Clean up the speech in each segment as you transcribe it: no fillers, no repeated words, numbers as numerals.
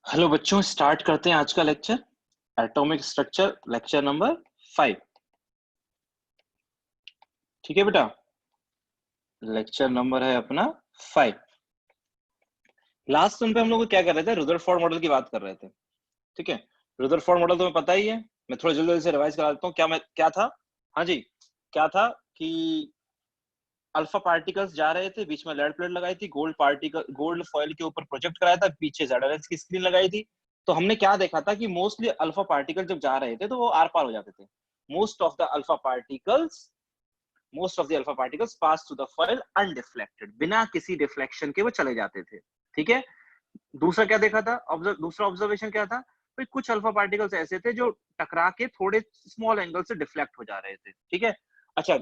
Hello बच्चों, start करते हैं आज का lecture. Atomic structure lecture number 5। ठीक है बेटा, लेक्चर नंबर है अपना 5। लास्ट टाइम पे हम लोग क्या कर रहे थे, रुदरफोर्ड मॉडल की बात कर रहे थे। ठीक है, रुदरफोर्ड मॉडल तुम्हें पता ही है। मैं थोड़ा जल्दी से रिवाइज करा देता हूँ। क्या था। हाँ जी, क्या था कि अल्फा पार्टिकल्स जा रहे थे, बीच में लेड प्लेट लगाई थी, गोल्ड फॉइल के ऊपर प्रोजेक्ट कराया था, पीछे ZRS की स्क्रीन लगाई थी। तो हमने क्या देखा था कि मोस्टली अल्फा पार्टिकल जब जा रहे थे तो वो आर पार हो जाते थे। Most of the alpha particles most of the alpha particles pass to the foil undeflected, बिना किसी डिफ्लेक्शन के वो चले जाते थे। ठीक है। दूसरा क्या देखा था, दूसरा ऑब्जर्वेशन क्या था, तो कुछ अल्फा पार्टिकल्स ऐसे थे जो टकरा के थोड़े स्मॉल एंगल से डिफ्लेक्ट हो जा रहे थे। ठीक है। अच्छा,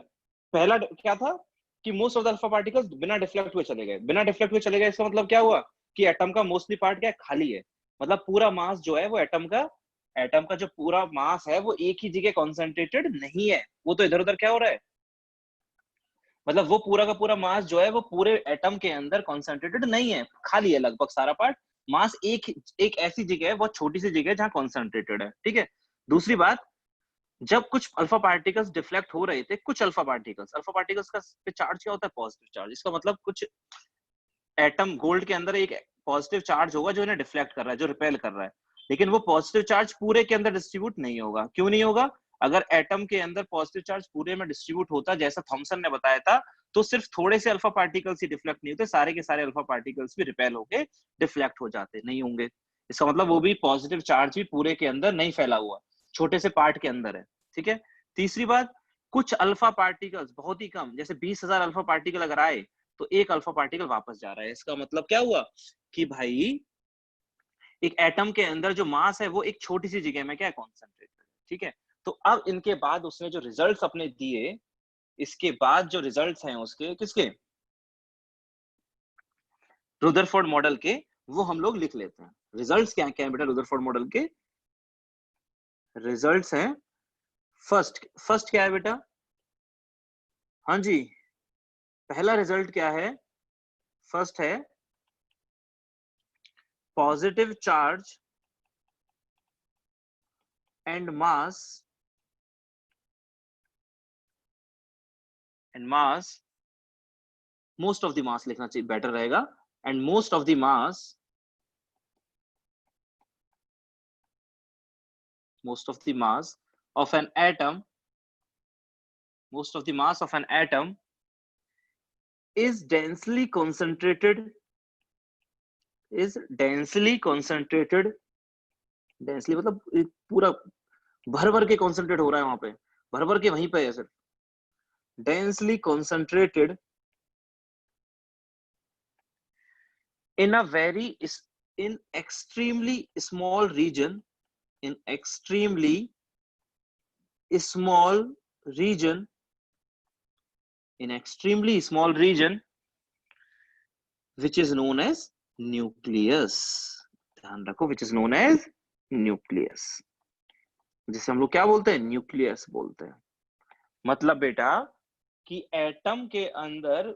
पहला क्या था कि most of the alpha particles बिना डिफ्लेक्ट हुए चले गए। बिना डिफ्लेक्ट हुए चले गए, इसका मतलब क्या हुआ कि एटम का मोस्टली पार्ट क्या है, खाली है। मतलब पूरा मास जो है वो एटम का जो पूरा मास है वो एक ही जगह कॉन्सेंट्रेटेड नहीं है, वो तो इधर उधर क्या हो रहा है। मतलब वो पूरा का पूरा मास जो है वो पूरे एटम के अंदर कॉन्सेंट्रेटेड नहीं है, खाली है लगभग सारा पार्ट। मास एक एक ऐसी जगह है, बहुत छोटी सी जगह है जहां कॉन्सेंट्रेटेड है। ठीक है। दूसरी बात, जब कुछ अल्फा पार्टिकल्स डिफ्लेक्ट हो रहे थे, कुछ अल्फा पार्टिकल्स का पे चार्ज क्या होता है, पॉजिटिव चार्ज। इसका मतलब कुछ एटम गोल्ड के अंदर एक पॉजिटिव चार्ज होगा जो इन्हें डिफ्लेक्ट कर रहा है, जो रिपेल कर रहा है। लेकिन वो पॉजिटिव चार्ज पूरे के अंदर डिस्ट्रीब्यूट नहीं होगा। क्यों नहीं होगा? अगर एटम के अंदर पॉजिटिव चार्ज पूरे में डिस्ट्रीब्यूट होता जैसा थॉमसन ने बताया था, तो सिर्फ थोड़े से अल्फा पार्टिकल्स ही डिफ्लेक्ट नहीं होते, सारे के सारे अल्फा पार्टिकल्स भी रिपेल होके डिफ्लेक्ट हो जाते नहीं होंगे। इसका मतलब वो भी पॉजिटिव चार्ज भी पूरे के अंदर नहीं फैला हुआ, छोटे से पार्ट के अंदर है। ठीक है। तीसरी बात, कुछ अल्फा पार्टिकल्स बहुत ही कम, जैसे 20,000 अल्फा पार्टिकल अगर आए तो एक अल्फा पार्टिकल वापस जा रहा है। इसका मतलब क्या हुआ कि भाई एक एटम के अंदर जो मास है वो एक छोटी सी जगह में क्या है, कॉन्सेंट्रेटेड। ठीक है। तो अब इनके बाद उसने जो रिजल्ट्स अपने दिए, इसके बाद जो रिजल्ट्स हैं उसके किसके, रुदरफोर्ड मॉडल के, वो हम लोग लिख लेते हैं। रिजल्ट्स क्या क्या है बेटा, रुदरफोर्ड मॉडल के रिजल्ट्स हैं। फर्स्ट फर्स्ट क्या है बेटा, हाँ जी, पहला रिजल्ट क्या है, फर्स्ट है positive charge and mass most of the mass लिखना चाहिए, बेटर रहेगा। And most of the mass of an atom most of the mass of an atom is densely concentrated densely मतलब पूरा भर भर के कॉन्सेंट्रेट हो रहा है, वहां पे भर भर के वहीं पे है सिर्फ, densely concentrated in a very in extremely small region in extremely small region in extremely small region which is known as nucleus। ध्यान रखो, which is known as nucleus, जिसे हम लोग क्या बोलते हैं, न्यूक्लियस बोलते हैं। मतलब बेटा कि एटम के अंदर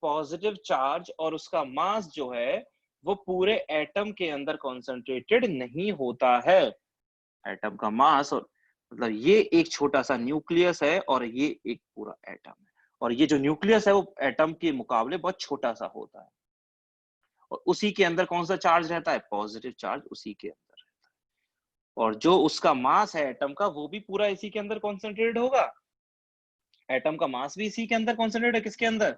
पॉजिटिव चार्ज और उसका मास जो है वो पूरे एटम के अंदर कॉन्सेंट्रेटेड नहीं होता है। एटम का मास और मतलब ये एक छोटा सा न्यूक्लियस है और ये एक पूरा एटम है, और ये जो न्यूक्लियस है वो एटम के मुकाबले बहुत छोटा सा होता है, और उसी के अंदर कौन सा चार्ज रहता है, पॉजिटिव चार्ज उसी के अंदर रहता है। और जो उसका मास है एटम का, वो भी पूरा इसी के अंदर कॉन्सेंट्रेटेड होगा। एटम का मास भी इसी के अंदर कॉन्सेंट्रेटेड है, किसके अंदर,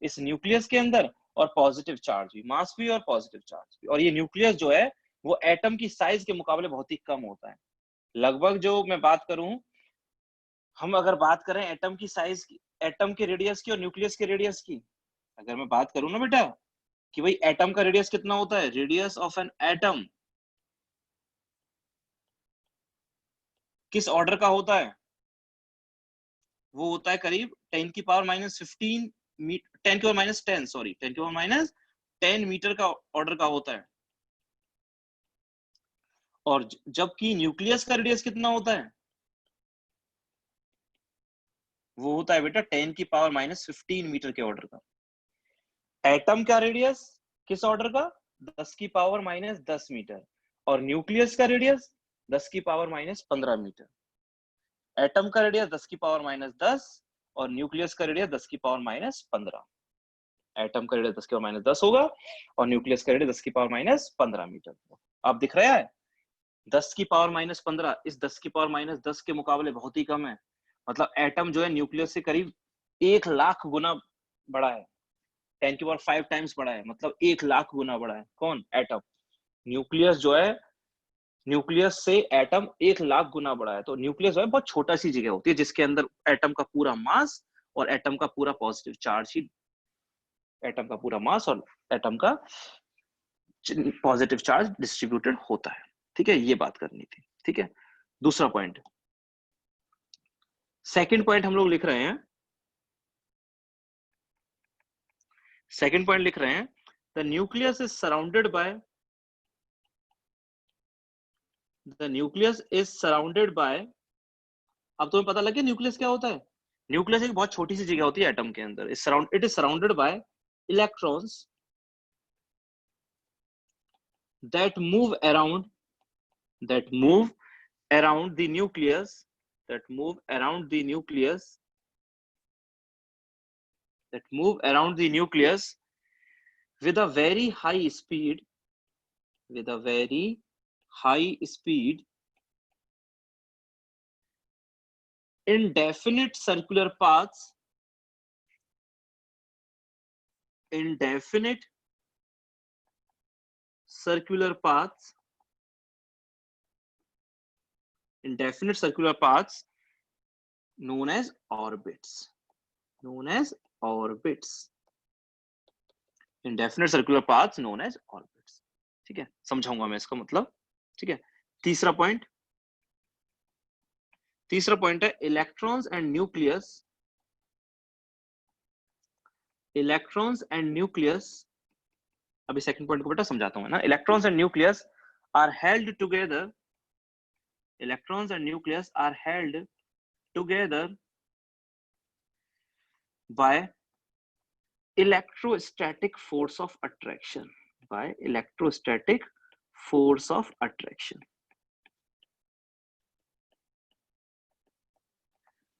इस न्यूक्लियस के अंदर। और पॉजिटिव चार्ज भी, मास भी और पॉजिटिव चार्ज भी। और ये न्यूक्लियस जो है वो एटम की साइज के मुकाबले बहुत ही कम होता है। लगभग जो मैं बात करूं, हम अगर बात करें एटम की साइज की, एटम के रेडियस की और न्यूक्लियस के रेडियस की, अगर मैं बात करूं ना बेटा कि भाई एटम का रेडियस कितना होता है, रेडियस ऑफ एन एटम किस ऑर्डर का होता है, वो होता है करीब 10⁻⁻15 10⁻⁻10 सॉरी 10⁻⁻10 मीटर का ऑर्डर का होता है। और जबकि न्यूक्लियस का रेडियस कितना होता है, वो होता है बेटा 10⁻⁻15 मीटर के ऑर्डर का। एटम का रेडियस किस ऑर्डर का, 10⁻⁻10 मीटर। और न्यूक्लियस का रेडियस 10 की पावर -15 मीटर। एटम का रेडियस 10 की पावर -10 और न्यूक्लियस का रेडियस 10 की पावर -15। एटम का रेडियस 10 की पावर -10 होगा और न्यूक्लियस का रेडियस 10 की पावर -15 मीटर। अब दिख रहा है 10 की पावर -15 इस 10 की पावर -10 के मुकाबले बहुत ही कम है। मतलब एटम जो है न्यूक्लियस से करीब 1,00,000 गुना बड़ा है, 10 की पावर 5 टाइम्स बड़ा है, मतलब 1,00,000 गुना बड़ा है। कौन? एटम। न्यूक्लियस जो है, न्यूक्लियस से एटम 1,00,000 गुना बड़ा है। तो न्यूक्लियस जो है बहुत छोटा सी जगह होती है जिसके अंदर एटम का पूरा मास और एटम का पूरा पॉजिटिव चार्ज ही, एटम का पूरा मास और एटम का पॉजिटिव चार्ज डिस्ट्रीब्यूटेड होता है। ठीक है, ये बात करनी थी। ठीक है, दूसरा पॉइंट, सेकंड पॉइंट हम लोग लिख रहे हैं, सेकंड पॉइंट लिख रहे हैं the nucleus is surrounded by, the nucleus is surrounded by, अब तुम्हें पता लग गया न्यूक्लियस क्या होता है। न्यूक्लियस एक बहुत छोटी सी जगह होती है एटम के अंदर। It is surrounded by electrons that move around, that move around the nucleus, that move around the nucleus, that move around the nucleus with a very high speed, with a very high speed in definite circular paths, in definite circular paths, in definite circular paths known as orbits, known as orbits, indefinite circular paths known as orbits। ठीक है, समझाऊंगा मैं इसका मतलब। ठीक है, तीसरा point, तीसरा पॉइंट है electrons and nucleus, electrons and nucleus, अभी सेकंड पॉइंट को बेटा समझाता हूं ना। Electrons and nucleus are held together, electrons and nucleus are held together by electrostatic force of attraction, by electrostatic force of attraction,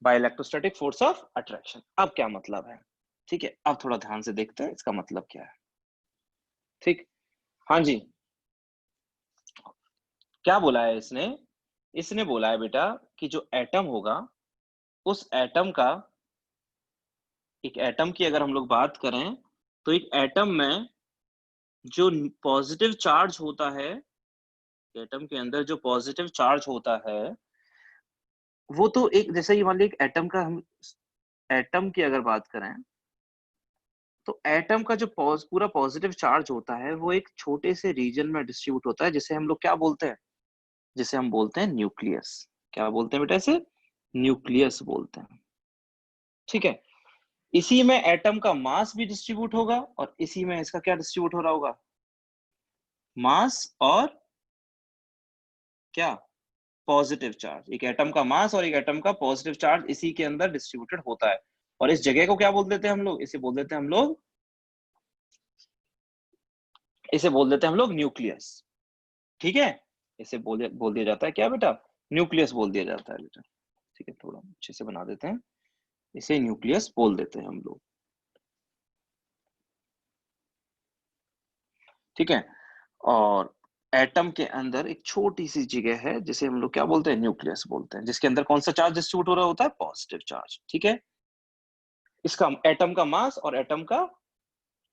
by electrostatic force of attraction। अब क्या मतलब है? ठीक है, अब थोड़ा ध्यान से देखते हैं इसका मतलब क्या है। ठीक, हाँ जी, क्या बोला है इसने? इसने बोला है बेटा कि जो एटम होगा, उस एटम का, एक एटम की अगर हम लोग बात करें तो एक एटम में जो पॉजिटिव चार्ज होता है, एटम के अंदर जो पॉजिटिव चार्ज होता है वो तो एक, जैसे ही मान लीजिए एक एटम का, हम एटम की अगर बात करें तो एटम का जो पूरा पॉजिटिव चार्ज होता है वो एक छोटे से रीजन में डिस्ट्रीब्यूट होता है, जिसे हम लोग क्या बोलते हैं, जिसे हम बोलते हैं न्यूक्लियस। क्या बोलते हैं बेटा इसे? न्यूक्लियस बोलते हैं। ठीक है, इसी में एटम का मास भी डिस्ट्रीब्यूट होगा और इसी में इसका क्या डिस्ट्रीब्यूट हो रहा होगा? मास और क्या? Positive charge. एक एटम का मास और एक एटम का पॉजिटिव चार्ज इसी के अंदर डिस्ट्रीब्यूटेड होता है। और इस जगह को क्या बोल देते हैं हम लोग? इसे बोल देते हैं हम लोग, इसे बोल देते हैं हम लोग न्यूक्लियस। ठीक है, इसे बोल दिया जाता है क्या बेटा? न्यूक्लियस बोल दिया जाता है बेटा। ठीक है, थोड़ा अच्छे से बना देते हैं, इसे न्यूक्लियस बोल देते हैं हम लोग। ठीक है, और एटम के अंदर एक छोटी सी जगह है जिसे हम लोग क्या बोलते हैं? न्यूक्लियस बोलते हैं, जिसके अंदर कौन सा चार्ज डिस्ट्रीब्यूट हो रहा होता है? Positive charge. ठीक है, इसका एटम का मास और एटम का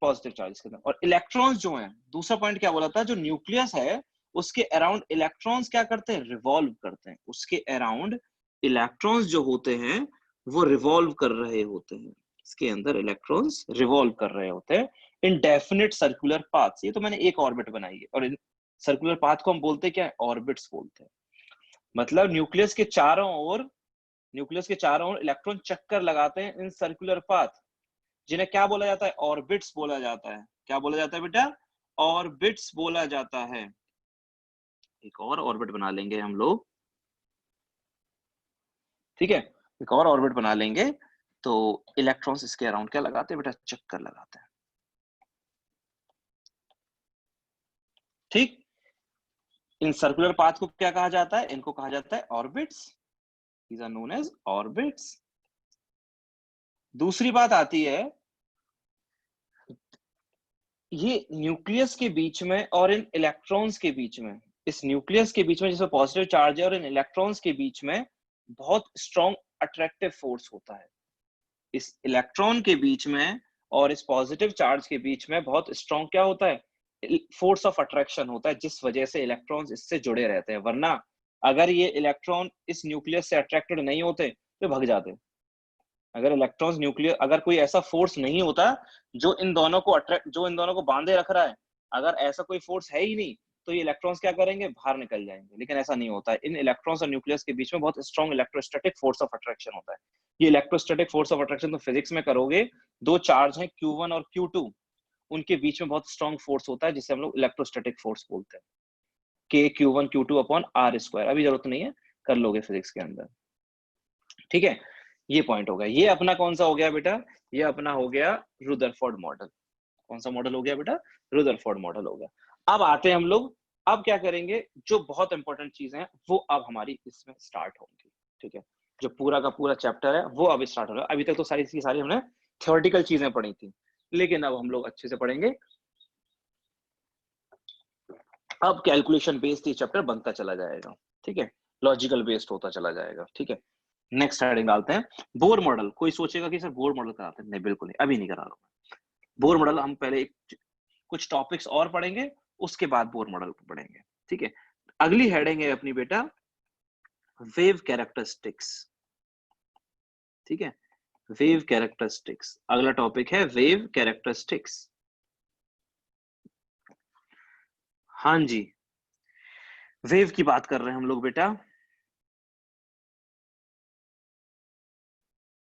पॉजिटिव चार्ज के अंदर। और इलेक्ट्रॉन्स जो हैं, दूसरा पॉइंट क्या बोला था, जो न्यूक्लियस है उसके अराउंड इलेक्ट्रॉन्स क्या करते हैं? रिवॉल्व करते हैं। उसके अराउंड इलेक्ट्रॉन्स जो होते हैं वो रिवॉल्व कर रहे होते हैं, इसके अंदर इलेक्ट्रॉन्स रिवॉल्व कर रहे होते हैं इन डेफिनेट सर्कुलर पाथ्स। ये तो मैंने एक ऑर्बिट बनाई है, और इन सर्कुलर पाथ को हम बोलते हैं क्या? ऑर्बिट्स बोलते हैं। मतलब न्यूक्लियस के चारों ओर, न्यूक्लियस के चारों ओर इलेक्ट्रॉन चक्कर लगाते हैं इन सर्कुलर पाथ, जिन्हें क्या बोला जाता है? ऑर्बिट्स बोला जाता है। क्या बोला जाता है बेटा? ऑर्बिट्स बोला जाता है। एक और ऑर्बिट बना लेंगे हम लोग। ठीक है, एक और ऑर्बिट बना लेंगे तो इलेक्ट्रॉन्स इसके अराउंड क्या लगाते हैं बेटा? चक्कर लगाते हैं। ठीक, इन सर्कुलर पाथ को क्या कहा जाता है? इनको कहा जाता है orbits. These are known as orbits. दूसरी बात आती है, ये न्यूक्लियस के बीच में और इन इलेक्ट्रॉन्स के बीच में, इस न्यूक्लियस के बीच में जिसमें पॉजिटिव चार्ज है और इन इलेक्ट्रॉन्स के बीच में बहुत स्ट्रॉन्ग अट्रैक्टिव फोर्स होता है। इस इलेक्ट्रॉन के बीच में और इस पॉजिटिव चार्ज के बीच में बहुत स्ट्रॉन्ग क्या होता है? फोर्स ऑफ अट्रैक्शन होता है, जिस वजह से इलेक्ट्रॉन्स इससे जुड़े रहते हैं। वरना अगर ये इलेक्ट्रॉन इस न्यूक्लियस से अट्रैक्टेड नहीं होते तो भाग जाते। अगर इलेक्ट्रॉन्स न्यूक्लियर, अगर कोई ऐसा फोर्स नहीं होता जो इन दोनों को अट्रैक्ट, जो इन दोनों को बांधे रख रहा है, अगर ऐसा कोई फोर्स है ही नहीं तो ये इलेक्ट्रॉन्स क्या करेंगे? बाहर निकल जाएंगे। लेकिन ऐसा नहीं होता है। इन इलेक्ट्रॉन्स और न्यूक्लियस के बीच में बहुत strong electrostatic force of attraction होता है। ये इलेक्ट्रोस्टैटिक फोर्स ऑफ अट्रैक्शन तो फिजिक्स में करोगे, दो चार्ज हैं Q1 और Q2, उनके बीच में बहुत स्ट्रॉन्ग फोर्स होता है जिसे हम लोग इलेक्ट्रोस्टैटिक फोर्स बोलते हैं। K Q1 Q2 upon R²। अभी जरूरत नहीं है, कर लोगे फिजिक्स के अंदर। ठीक है, ये पॉइंट हो गया। ये अपना कौन सा हो गया बेटा? ये अपना हो गया रुदरफोर्ड मॉडल। कौन सा मॉडल हो गया बेटा? रुदरफोर्ड मॉडल हो गया। अब आते हैं हम लोग, अब क्या करेंगे? जो बहुत इंपॉर्टेंट चीजें हैं वो अब हमारी इसमें स्टार्ट होंगी। ठीक है, जो पूरा का पूरा चैप्टर है वो अब स्टार्ट हो रहा है। अभी तक तो सारी की सारी हमने थ्योरेटिकल चीजें पढ़ी थी, लेकिन अब हम लोग अच्छे से पढ़ेंगे। अब कैलकुलेशन बेस्ड ये चैप्टर बनता चला जाएगा। ठीक है, लॉजिकल बेस्ड होता चला जाएगा। ठीक है, नेक्स्ट हेडिंग डालते हैं बोर मॉडल। कोई सोचेगा कि सर बोर मॉडल कराते हैं? नहीं, बिल्कुल नहीं, अभी नहीं करा रहा हूं। बोर मॉडल हम पहले कुछ टॉपिक्स और पढ़ेंगे, उसके बाद बोर मॉडल पढ़ेंगे। ठीक है, अगली हेडिंग है अपनी बेटा वेव कैरेक्टरिस्टिक्स। ठीक है, वेव कैरेक्टरिस्टिक्स अगला टॉपिक है, वेव कैरेक्टरिस्टिक्स। हाँ जी, वेव की बात कर रहे हैं हम लोग बेटा।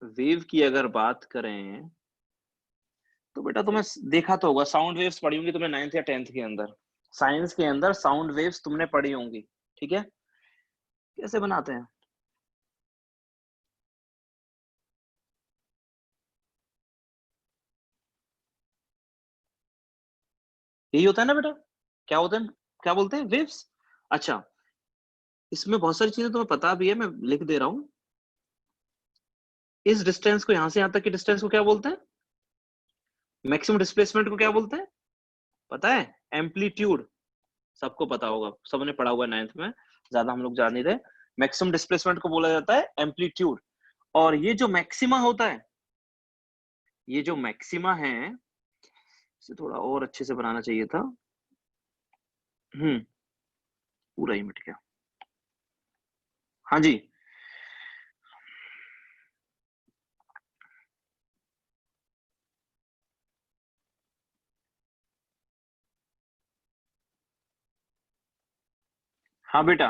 वेव की अगर बात करें तो बेटा तुम्हें देखा तो होगा, साउंड वेव्स पढ़ी होंगी तुमने 9th या 10th के अंदर। साइंस के अंदर साउंड वेव्स तुमने पढ़ी होंगी। ठीक है, कैसे बनाते हैं? यही होता है ना बेटा? क्या होते हैं, क्या बोलते हैं? वेव्स। अच्छा, इसमें बहुत सारी चीजें तुम्हें पता भी है, मैं लिख दे रहा हूं। इस डिस्टेंस को, यहां से यहां तक की डिस्टेंस को क्या बोलते हैं? मैक्सिमम डिस्प्लेसमेंट को क्या बोलते हैं? पता है? एम्पलीट्यूड। सबको पता होगा, सबने पढ़ा हुआ 9th में, ज्यादा हम लोग जान नहीं रहे। मैक्सिमम डिस्प्लेसमेंट को बोला जाता है एम्पलीट्यूड। और ये जो मैक्सिमा होता है, ये जो मैक्सिमा है, इसे थोड़ा और अच्छे से बनाना चाहिए था। पूरा ही मिट गया। हाँ जी, हाँ बेटा,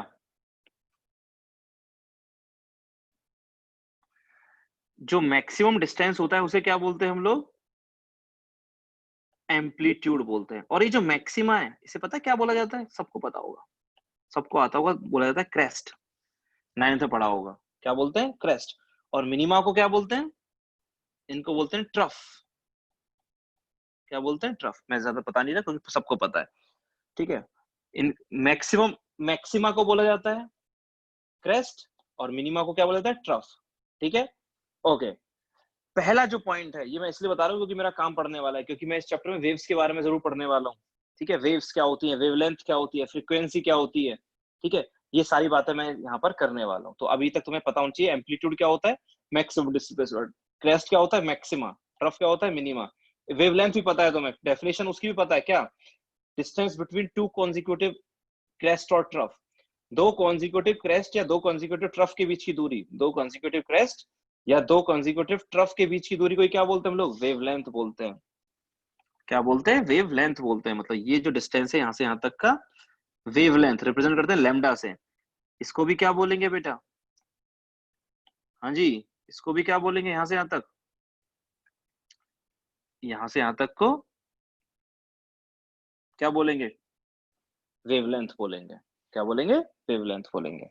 जो मैक्सिमम डिस्टेंस होता है उसे क्या बोलते हैं हम लोग? एम्पलीट्यूड बोलते हैं। और ये जो मैक्सिमा है, इसे पता है क्या बोला जाता है? सबको पता होगा, सबको आता होगा, बोला जाता है क्रेस्ट। 9th में पढ़ा होगा। क्या बोलते हैं? क्रेस्ट। और मिनिमा को क्या बोलते हैं? इनको बोलते हैं ट्रफ। क्या बोलते हैं? ट्रफ। मैं ज्यादा पता नहीं रहा क्योंकि सबको पता है। ठीक है, इन मैक्सिमम, मैक्सिमा को बोला जाता है क्रेस्ट, और मिनिमा को क्या बोला जाता है? ट्रफ। ठीक है, ओके। पहला जो पॉइंट है, ये मैं इसलिए बता रहा हूँ क्योंकि मेरा काम पढ़ने वाला है, क्योंकि मैं इस चैप्टर में वेव्स के बारे में जरूर पढ़ने वाला हूँ। ठीक है, वेव्स क्या होती है, वेवलेंथ क्या होती है, फ्रीक्वेंसी क्या होती है। ठीक है, ये सारी बातें मैं यहाँ पर करने वाला हूँ। तो अभी तक तुम्हें पता होना चाहिए एम्पलीट्यूड क्या होता है, मैक्सिमम डिस्प्लेसमेंट, क्रेस्ट क्या होता है, मैक्सिमा, ट्रफ क्या होता है, मिनिमा। वेवलेंथ भी पता है तुम्हें, डेफिनेशन उसकी भी पता है क्या? Distance between two consecutive crest और ट्रफ। दो कॉन्जिक्यूटिव क्रेस्ट या दो कॉन्जिक्यूटिव ट्रफ के बीच की दूरी, दो कॉन्जिक्यूटिव क्रेस्ट या दो कॉन्जिक्यूटिव ट्रफ के बीच की दूरी को क्या बोलते हैं हम लोग? वेवलेंथ बोलते हैं। क्या बोलते हैं? वेवलेंथ बोलते हैं। मतलब ये जो डिस्टेंस है यहां से यहां तक का, वेवलेंथ रिप्रेजेंट करते हैं लैम्डा से। इसको भी क्या बोलेंगे बेटा? हाँ जी, इसको भी क्या बोलेंगे? यहां से यहां तक, यहां से यहां तक को क्या बोलेंगे? वेवलेंथ बोलेंगे। क्या बोलेंगे? वेवलेंथ बोलेंगे।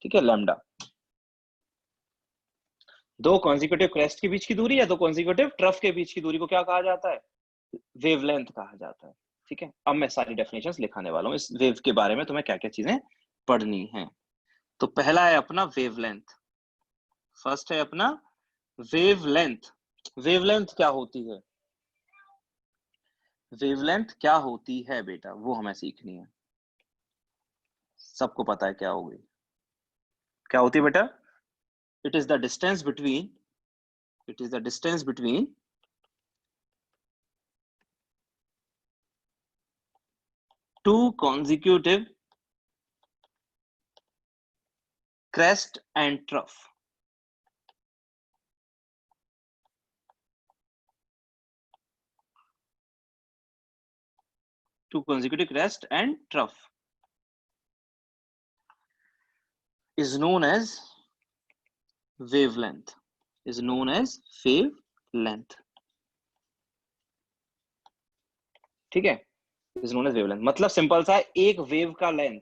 ठीक है, लैम्डा। दो कॉन्जिक्यूटिव क्रेस्ट के बीच की दूरी या दो कॉन्जिक्यूटिव ट्रफ के बीच की दूरी को क्या कहा जाता है? वेवलेंथ कहा जाता है। ठीक है, अब मैं सारी डेफिनेशंस लिखाने वाला हूँ इस वेव के बारे में, तुम्हें क्या क्या चीजें पढ़नी है। तो पहला है अपना वेवलेंथ। फर्स्ट है अपना वेवलेंथ। वेवलेंथ क्या होती है? वेवलेंथ क्या होती है बेटा, वो हमें सीखनी है। सबको पता है क्या होगी, क्या होती है बेटा? It is the distance between, it is the distance between two consecutive crest and trough. Two consecutive crest and trough is known as wavelength, is known as wavelength. ठीक है, is known as wavelength मतलब simple सा है, एक wave का length,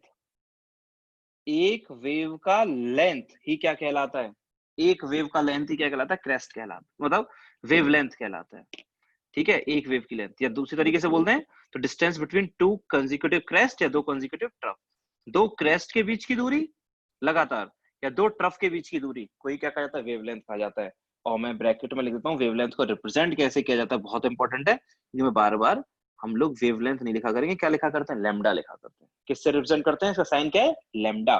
एक wave का length ही क्या कहलाता है? एक वेव का लेंथ ही क्या कहलाता है? क्रेस्ट कहलाता है, मतलब वेवलेंथ कहलाता है। ठीक है, एक वेव की लेंथ, या दूसरी तरीके से बोलते हैं तो distance between two consecutive crest या दो कंसेक्यूटिव ट्रफ, दो क्रेस्ट के बीच की दूरी लगातार या दो ट्रफ के बीच की दूरी कोई क्या कहा जाता है? वेवलेंथ कहा जाता है। और मैं ब्रैकेट में लिख देता हूँ वेवलेंथ को रिप्रेजेंट कैसे किया जाता है, बहुत इंपॉर्टेंट है, क्योंकि मैं बार बार हम लोग वेवलेंथ नहीं लिखा करेंगे, क्या लिखा करते हैं? लैम्डा लिखा करते हैं। किससे रिप्रेजेंट करते हैं? इसका साइन क्या है? लैम्डा।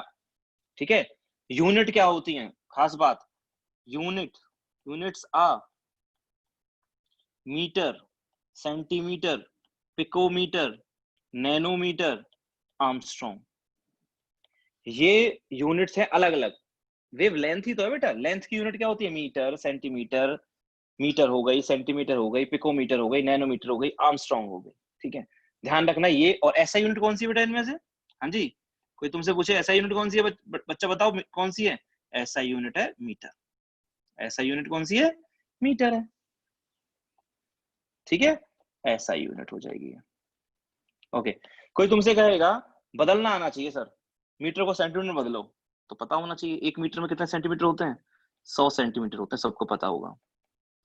ठीक है, यूनिट क्या होती है? खास बात, यूनिट, यूनिट्स आ metre, centimetre, picometre, nanometre, Armstrong. ये यूनिट्स हैं अलग अलग। वेव लेंथ ही तो है बेटा, लेंथ की यूनिट क्या होती है? मीटर, सेंटीमीटर, मीटर हो गई, सेंटीमीटर हो गई, पिकोमीटर हो गई, नैनोमीटर हो गई, आर्मस्ट्रॉन्ग हो गई। ठीक है, ध्यान रखना ये। और ऐसा यूनिट कौन सी है बेटा इनमें से? हाँ जी, कोई तुमसे पूछे ऐसा यूनिट कौन सी है, बच्चा बताओ कौन सी है? ऐसा यूनिट है मीटर। ऐसा यूनिट कौन सी है? मीटर है। ठीक है, ऐसा यूनिट हो जाएगी। ओके, कोई तुमसे कहेगा बदलना आना चाहिए सर, मीटर को सेंटीमीटर में बदलो, तो पता होना चाहिए एक मीटर में कितने सेंटीमीटर होते हैं? 100 सेंटीमीटर होते हैं, सबको पता होगा।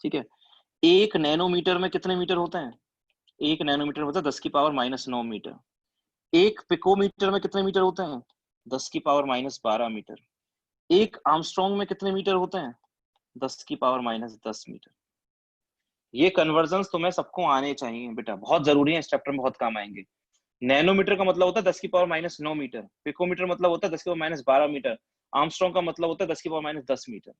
ठीक है, एक नैनोमीटर में कितने मीटर होते हैं? एक नैनोमीटर होता है 10 की पावर -9 मीटर। एक पिकोमीटर में कितने मीटर होते हैं? 10 की पावर -12 मीटर। एक आर्मस्ट्रॉन्ग में कितने मीटर होते हैं? 10 की पावर -10 मीटर। ये कन्वर्जन तुम्हें सबको आने चाहिए बेटा, बहुत जरूरी है, इस चैप्टर में बहुत काम आएंगे। नैनोमीटर का मतलब होता है 10 की पावर -9 मीटर, पिकोमीटर मतलब होता है 10 की पावर -12 मीटर, आर्मस्ट्रॉन्ग का मतलब होता है 10 की पावर -10 मीटर।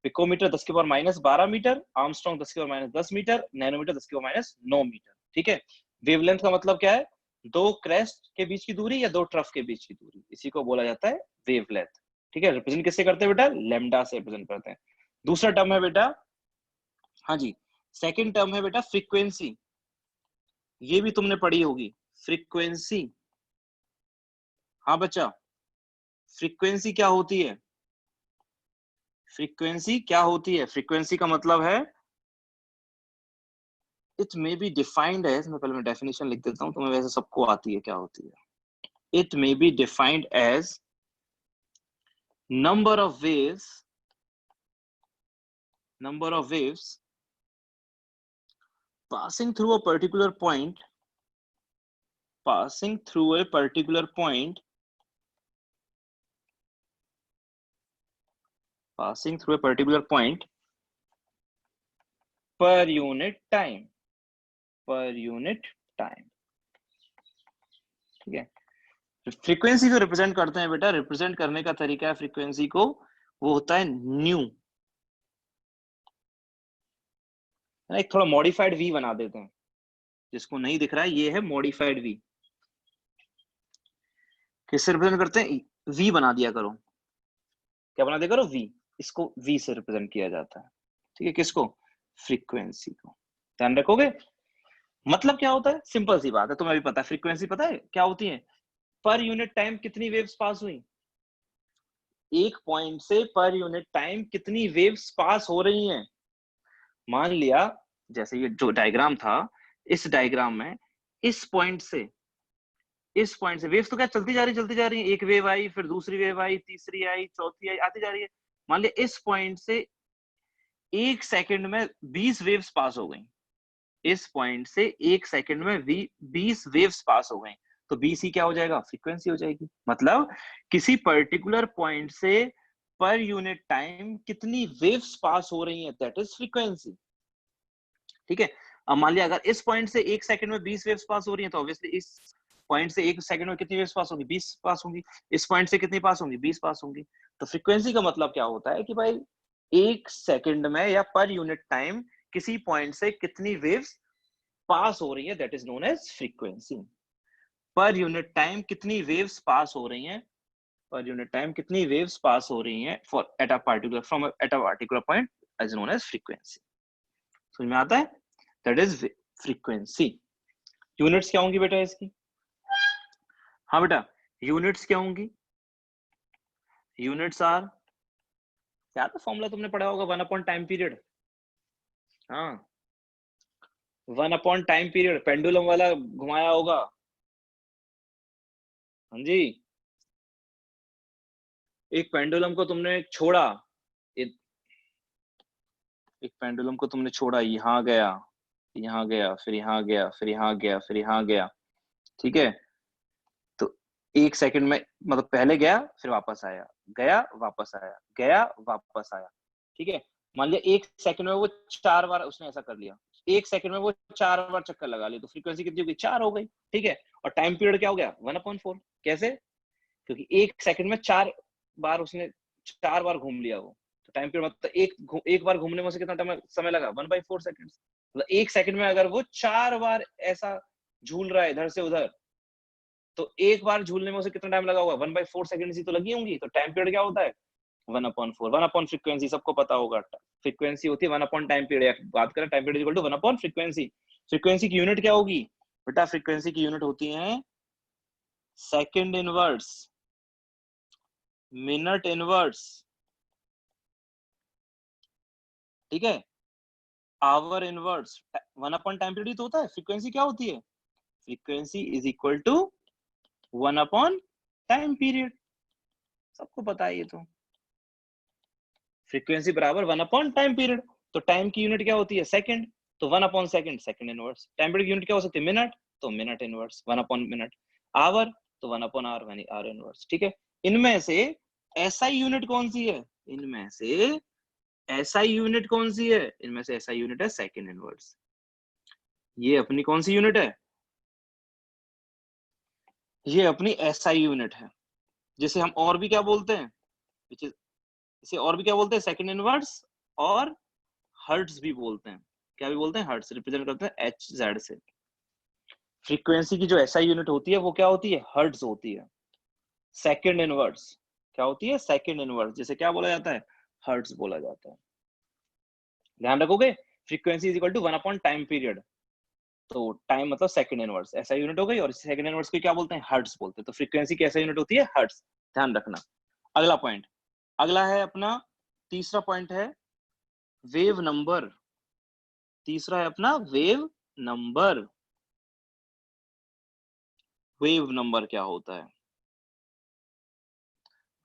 पिकोमीटर 10 की पावर -12 मीटर, आर्मस्ट्रॉन्ग 10 की पावर -10 मीटर, नैनोमीटर 10 की पावर -9 मीटर। ठीक है, वेवलेंथ का मतलब क्या है? दो क्रेस्ट के बीच की दूरी या दो ट्रफ के बीच की दूरी, इसी को बोला जाता है वेवलेंथ। ठीक है, रिप्रेजेंट किससे करते हैं बेटा? लैम्डा से रिप्रेजेंट करते हैं। दूसरा टर्म है बेटा, हाँ जी, सेकंड टर्म है बेटा फ्रीक्वेंसी। ये भी तुमने पढ़ी होगी, फ्रीक्वेंसी। हाँ बच्चा, फ्रीक्वेंसी क्या होती है? फ्रीक्वेंसी क्या होती है? फ्रीक्वेंसी का मतलब है it may be defined as, मैं पहले मैं डेफिनेशन लिख देता हूं, तुम्हें वैसे सबको आती है क्या होती है। It may be defined as number of waves, number of waves passing through a particular point, passing through a particular point, passing through a particular point per unit time, per unit time। ठीक है, frequency को represent करते हैं बेटा, represent करने का तरीका है फ्रीक्वेंसी को, वो होता है न्यू। एक थोड़ा मॉडिफाइड वी बना देते हैं, जिसको नहीं दिख रहा है ये है मॉडिफाइड वी। किससे रिप्रेजेंट करते हैं? वी बना दिया करो, क्या बना दिया करो? वी। इसको वी से रिप्रेजेंट किया जाता है। ठीक है, किसको? फ्रीक्वेंसी को। ध्यान रखोगे, मतलब क्या होता है? सिंपल सी बात है, तुम्हें भी पता है फ्रीक्वेंसी पता है क्या होती है? पर यूनिट टाइम कितनी वेव्स पास हुई, एक पॉइंट से पर यूनिट टाइम कितनी वेव्स पास हो रही हैं। मान लिया जैसे ये जो डायग्राम था, इस डायग्राम में इस पॉइंट से, इस पॉइंट से वेव्स तो क्या चलती जा रही, चलती जा रही है, एक वेव आई, फिर दूसरी वेव आई, तीसरी आई, चौथी आई, आती जा रही है। मान लिया इस पॉइंट से एक सेकंड में 20 वेव्स पास हो गई, इस पॉइंट से 1 सेकंड में 20 वेव्स पास हो गए, तो BC क्या हो जाएगा? फ्रीक्वेंसी हो जाएगी। मतलब किसी पर्टिकुलर पॉइंट से पर यूनिट टाइम कितनी वेव्स पास हो रही हैं, दैट इज फ्रीक्वेंसी। ठीक है, अब मान लिया अगर इस पॉइंट से 1 सेकंड में 20 वेव्स पास हो रही हैं, तो ऑब्वियसली इस पॉइंट से 1 सेकंड में कितनी वेव्स पास होंगी? 20 पास होंगी। इस पॉइंट से कितनी पास होंगी? 20 पास होंगी। तो फ्रीक्वेंसी का मतलब क्या होता है कि भाई 1 सेकंड में या पर यूनिट टाइम किसी पॉइंट से कितनी वेव्स पास हो रही है, that is known as frequency. Per unit time कितनी वेव्स पास हो रही हैं, पर यूनिट टाइम कितनी वेव्स पास हो रही हैं for at a particular from at a particular point is known as frequency. समझ में आता है? That is frequency. यूनिट्स क्या होंगी बेटा इसकी? हाँ बेटा, यूनिट्स क्या होंगी? यूनिट्स आर, याद है फॉर्मूला तुमने पढ़ा होगा, 1 अपॉन टाइम पीरियड। हाँ, 1 अपॉन टाइम पीरियड, पेंडुलम वाला घुमाया होगा। हाँ जी, एक पेंडुलम को तुमने छोड़ा, एक पेंडुलम को तुमने छोड़ा, यहाँ गया, यहाँ गया, फिर यहाँ गया, फिर यहाँ गया, फिर यहाँ गया। ठीक है, तो 1 सेकंड में, मतलब पहले गया फिर वापस आया, गया वापस आया, गया वापस आया। ठीक है, मान लिया 1 सेकंड में वो 4 बार उसने ऐसा कर लिया, 1 सेकंड में वो 4 बार चक्कर लगा लिया, तो फ्रीक्वेंसी कितनी हो गई? 4 हो गई। ठीक है, और टाइम पीरियड क्या हो गया? 1/4। कैसे? क्योंकि 1 सेकंड में 4 बार उसने 4 बार घूम लिया वो, तो टाइम पीरियड मतलब एक बार घूमने में उसे कितना टाइम समय लगा? 1/4 सेकंड। मतलब 1 सेकंड में अगर वो 4 बार ऐसा झूल रहा है इधर से उधर, तो एक बार झूलने में उसे कितना टाइम लगा होगा? 1/4 सेकंड ही तो लगी होंगी। तो टाइम पीरियड क्या होता है? 1/4, 1 अपॉन फ्रीक्वेंसी, सबको पता होगा। फ्रीक्वेंसी होती है 1 अपॉन टाइम पीरियड। बात करें time period equal to 1 upon frequency. Frequency की यूनिट क्या होगी बेटा? फ्रीक्वेंसी की यूनिट होती है सेकंड इनवर्स, मिनट इनवर्स, ठीक है, hour inverse. 1 upon time period तो होता है। फ्रीक्वेंसी क्या होती है? Frequency is equal to 1 upon time period, सबको पता है ये तो। फ्रीक्वेंसी बराबर 1 अपॉन टाइम पीरियड। तो टाइम की यूनिट क्या होती है? सेकंड, तो 1 upon second, second inverse. Time period की यूनिट क्या हो सकती है? मिनट, तो minute inverse 1 upon minute. Hour, तो 1 अपॉन आवर, यानी आवर इनवर्स। ठीक है, इनमें से एसआई यूनिट कौन सी है? इनमें से एसआई यूनिट कौन सी है? इनमें से एसआई यूनिट है सेकंड इनवर्स। ये अपनी कौन सी यूनिट है? ये अपनी एसआई यूनिट है, जिसे हम और भी क्या बोलते हैं? इसे और भी क्या बोलते हैं? सेकंड इनवर्स और हर्ट्ज भी बोलते हैं। क्या भी बोलते हैं? हर्ट्ज, रिप्रेजेंट करते हैं एच जेड से। फ्रीक्वेंसी की जो एसआई यूनिट होती है वो क्या होती है? हर्ट्ज होती है। सेकंड इनवर्स क्या होती है? सेकंड इनवर्स, जिसे क्या बोला जाता है? हर्ट्ज बोला जाता है। ध्यान रखोगे, frequency is equal to 1 upon time period. तो टाइम मतलब सेकंड इनवर्स, ऐसा यूनिट हो गई, और सेकंड इनवर्स को क्या बोलते हैं? हर्ट्ज बोलते हैं। तो फ्रीक्वेंसी की ऐसा यूनिट होती है हर्ट्ज। ध्यान रखना। अगला पॉइंट, अगला है अपना तीसरा पॉइंट है वेव नंबर। तीसरा है अपना वेव नंबर। वेव नंबर क्या होता है?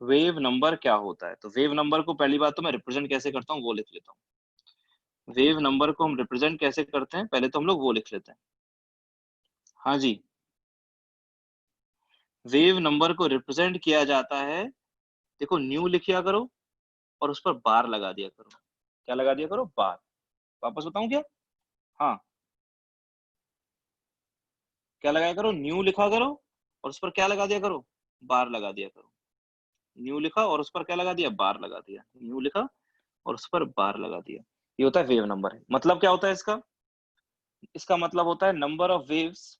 वेव नंबर क्या होता है? तो वेव नंबर को पहली बात तो मैं रिप्रेजेंट कैसे करता हूँ वो लिख लेता हूँ। वेव नंबर को हम रिप्रेजेंट कैसे करते हैं, पहले तो हम लोग वो लिख लेते हैं। हाँ जी, वेव नंबर को रिप्रेजेंट किया जाता है, देखो न्यू लिखिया करो और उस पर बार लगा दिया करो। क्या लगा दिया करो? बार। वापस बताऊं क्या? हाँ, क्या लगाया करो? न्यू लिखा करो और उस पर क्या लगा दिया करो? बार लगा दिया करो। न्यू लिखा और उस पर क्या लगा दिया? बार लगा दिया। न्यू लिखा और उस पर बार लगा दिया। ये होता है वेव नंबर। मतलब क्या होता है इसका? इसका मतलब होता है number of waves,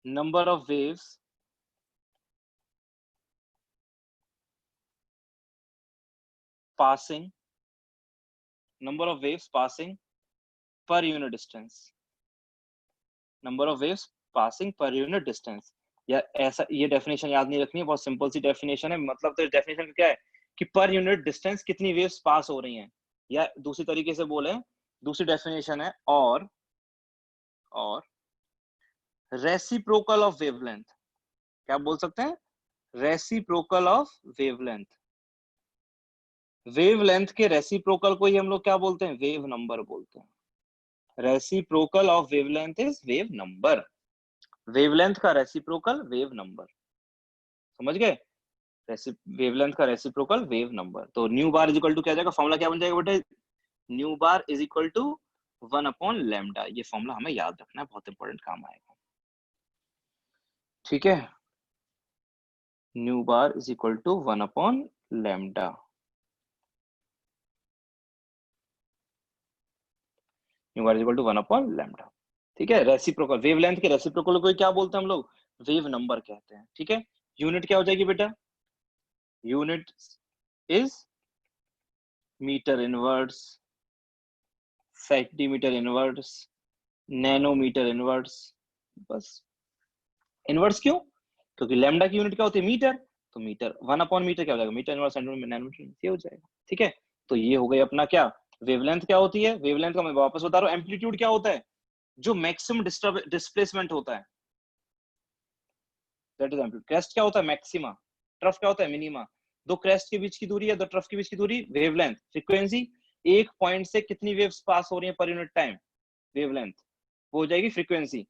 number of waves passing, number of waves passing per unit distance, number of waves passing per unit distance। या ऐसा, ये डेफिनेशन याद नहीं रखनी है, बहुत सिंपल सी डेफिनेशन है। मतलब तो डेफिनेशन क्या है कि पर यूनिट डिस्टेंस कितनी वेव्स पास हो रही हैं, या दूसरी तरीके से बोले, दूसरी डेफिनेशन है और रेसिप्रोकल ऑफ वेवलेंथ। क्या बोल सकते हैं? Reciprocal of wavelength. वेवलेंथ के रेसिप्रोकल को ही हम लोग क्या बोलते हैं? वेव नंबर बोलते हैं। Reciprocal of wavelength is wave number. Wavelength का रेसिप्रोकल वेव नंबर, समझ गए? वेवलेंथ का रेसिप्रोकल वेव नंबर। तो nu bar is equal to क्या जाएगा, फॉर्मूला क्या बन जाएगा बेटे? Nu bar is equal to 1/λ। ये फॉर्मूला हमें याद रखना है, बहुत इंपॉर्टेंट काम आएगा। ठीक है, nu bar is equal to 1/λ। Nu bar is equal to 1/λ। ठीक है, रेसिप्रोकल वेवलेंथ के रेसिप्रोकल को क्या बोलते हैं हम लोग? वेव नंबर कहते हैं। ठीक है, यूनिट क्या हो जाएगी बेटा? Unit is metre inverse, centimetre inverse, nanometre inverse. बस इनवर्स क्यों? क्योंकि लैम्डा की यूनिट क्या होती है? मीटर। तो मीटर 1/मीटर क्या हो जाएगा? मीटर इनवर्स सेंटीमीटर नैनोमीटर, ये हो जाएगा। ठीक है, तो ये हो गई अपना क्या, वेवलेंथ क्या होती है। वेवलेंथ का मैं वापस बता रहा हूँ, एम्पलीट्यूड क्या होता है? जो मैक्सिमम डिस्प्लेसमेंट होता है, दैट इज एम्पलीट्यूड। क्रेस्ट क्या होता है? मैक्सिमा। ट्रफ क्या होता है? मिनिमा। दो क्रेस्ट के बीच की दूरी है, दो ट्रफ के बीच की दूरी वेवलेंथ। फ्रीक्वेंसी, एक पॉइंट से कितनी वेव्स पास हो रही है पर यूनिट टाइम, वेवलेंथ, वो हो जाएगी frequency.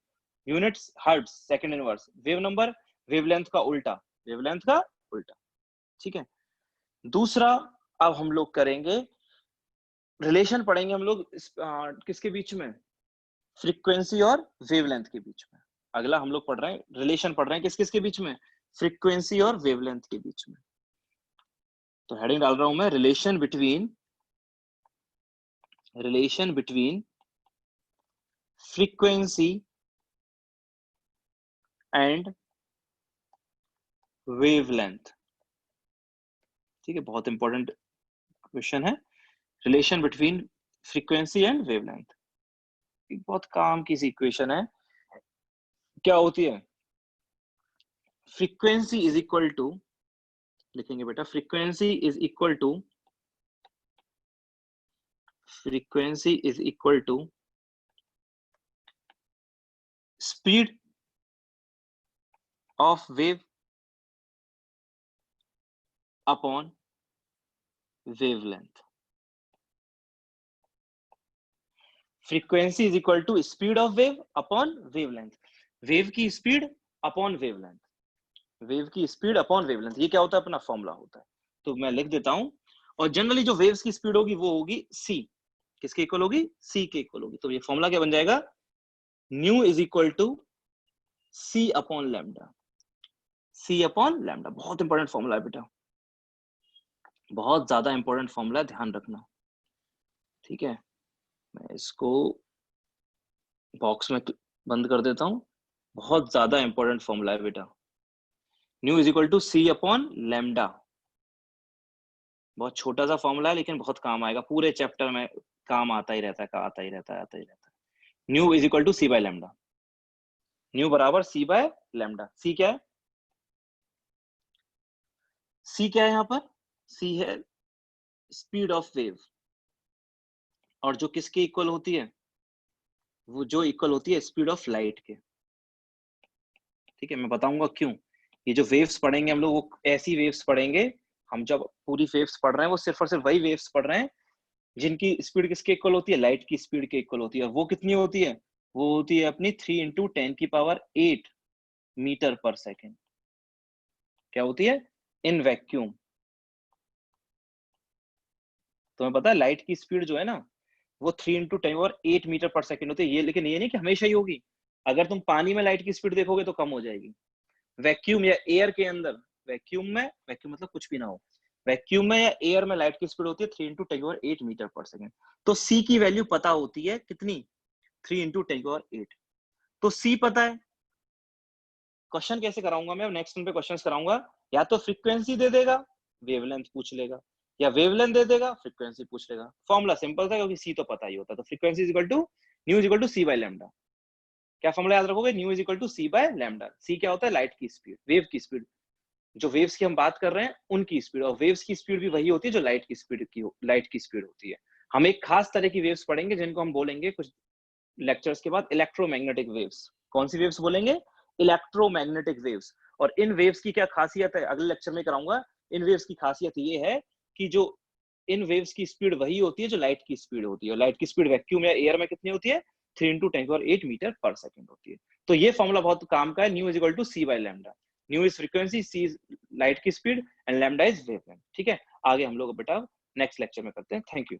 Units hertz, second inverse. Wave number, wavelength का उल्टा, वेवलेंथ का उल्टा। ठीक है, दूसरा अब हम लोग करेंगे, रिलेशन पढ़ेंगे हम लोग किसके बीच में? फ्रीक्वेंसी और वेवलेंथ के बीच में। अगला हम लोग पढ़ रहे हैं, रिलेशन पढ़ रहे हैं किस किस के बीच में? फ्रीक्वेंसी और वेवलेंथ के बीच में। तो हेडिंग डाल रहा हूं मैं, relation between frequency and wavelength. ठीक है, बहुत इंपॉर्टेंट क्वेश्चन है, relation between frequency and wavelength. बहुत काम की इक्वेशन है। क्या होती है? फ्रीक्वेंसी इज इक्वल टू, लिखेंगे बेटा, frequency is equal to speed of wave upon wavelength. Frequency is equal to speed of wave upon wavelength. Wave की स्पीड अपॉन वेवलेंथ, वेव की स्पीड अपॉन वेवलेंथ, ये क्या होता है? अपना फॉर्मूला होता है। तो मैं लिख देता हूं, और जनरली जो वेव्स की स्पीड होगी वो होगी सी। किसके इक्वल होगी? सी के इक्वल होगी। तो ये फॉर्मूला क्या बन जाएगा? Nu is equal to C upon lambda. C upon lambda बहुत इंपॉर्टेंट फॉर्मूला है बेटा, बहुत ज्यादा इंपॉर्टेंट फॉर्मूला है, ध्यान रखना। ठीक है, मैं इसको बॉक्स में बंद कर देता हूं, बहुत ज्यादा इंपॉर्टेंट फॉर्मूला है बेटा। Nu is equal to C upon lambda. बहुत छोटा सा फॉर्मूला है लेकिन बहुत काम आएगा, पूरे चैप्टर में काम आता ही रहता है, आता ही रहता है। Nu is equal to C by lambda. Nu बराबर सी बाय लैम्डा। सी क्या है? सी क्या है यहाँ पर? सी है स्पीड ऑफ वेव, और जो किसके इक्वल होती है? वो जो इक्वल होती है स्पीड ऑफ लाइट के। ठीक है, मैं बताऊंगा क्यों। ये जो वेव्स पढ़ेंगे हम लोग, वो ऐसी वेव्स पढ़ेंगे, हम जब पूरी वेव्स पढ़ रहे हैं वो सिर्फ और सिर्फ वही वेव्स पढ़ रहे हैं जिनकी स्पीड किसके इक्वल होती है? लाइट की स्पीड के इक्वल होती है। वो कितनी होती है? वो होती है अपनी 3 × 10⁸ मीटर पर सेकेंड। क्या होती है? In vacuum. तुम्हें पता है लाइट की स्पीड जो है ना, वो 3 × 10⁸ मीटर पर सेकेंड होती है। ये लेकिन ये नहीं कि हमेशा ही होगी। अगर तुम पानी में लाइट की स्पीड देखोगे तो कम हो जाएगी। वैक्यूम या एयर के अंदर, वैक्यूम मतलब कुछ भी ना हो, वैक्यूम में या एयर में लाइट की स्पीड होती है 3 × 10⁸ मीटर पर सेकेंड। तो सी की वैल्यू पता होती है कितनी? 3 × 10⁸। तो सी पता है। क्वेश्चन कैसे कराऊंगा मैं? नेक्स्ट पे क्वेश्चंस कराऊंगा, या तो फ्रीक्वेंसी दे देगा, वेवलेंथ पूछ लेगा, या वेवलेंथ दे देगा, फ्रीक्वेंसी पूछ लेगा। फॉर्मूला सिंपल था क्योंकि सी तो पता ही होता। तो frequency is equal to nu is equal to C by lambda. क्या फॉर्मूला याद रखोगे? Nu is equal to C by lambda. C क्या होता है? लाइट की स्पीड, वेव की स्पीड। जो वेव्स की हम बात कर रहे हैं उनकी स्पीड, और वेव्स की स्पीड भी वही होती है जो लाइट की स्पीड होती है। हम एक खास तरह की वेव्स पढ़ेंगे जिनको हम बोलेंगे कुछ लेक्चर्स के बाद इलेक्ट्रोमैग्नेटिक वेव्स। कौन सी वेव्स बोलेंगे? Electromagnetic waves. और इन वेव्स की क्या खासियत है, अगले लेक्चर में कराऊंगा। इन वेव्स की खासियत ये है कि जो इन वेव्स की स्पीड वही होती है जो लाइट की स्पीड होती है। लाइट की स्पीड वैक्यूम या एयर में कितनी होती है? 3 × 10⁸ मीटर पर सेकंड होती है। तो ये फॉर्मूला बहुत काम का है, nu is equal to c by lambda. Nu is frequency, c is light की speed and lambda is wavelength. ठीक है, आगे हम लोग बेटा नेक्स्ट लेक्चर में करते हैं। Thank you.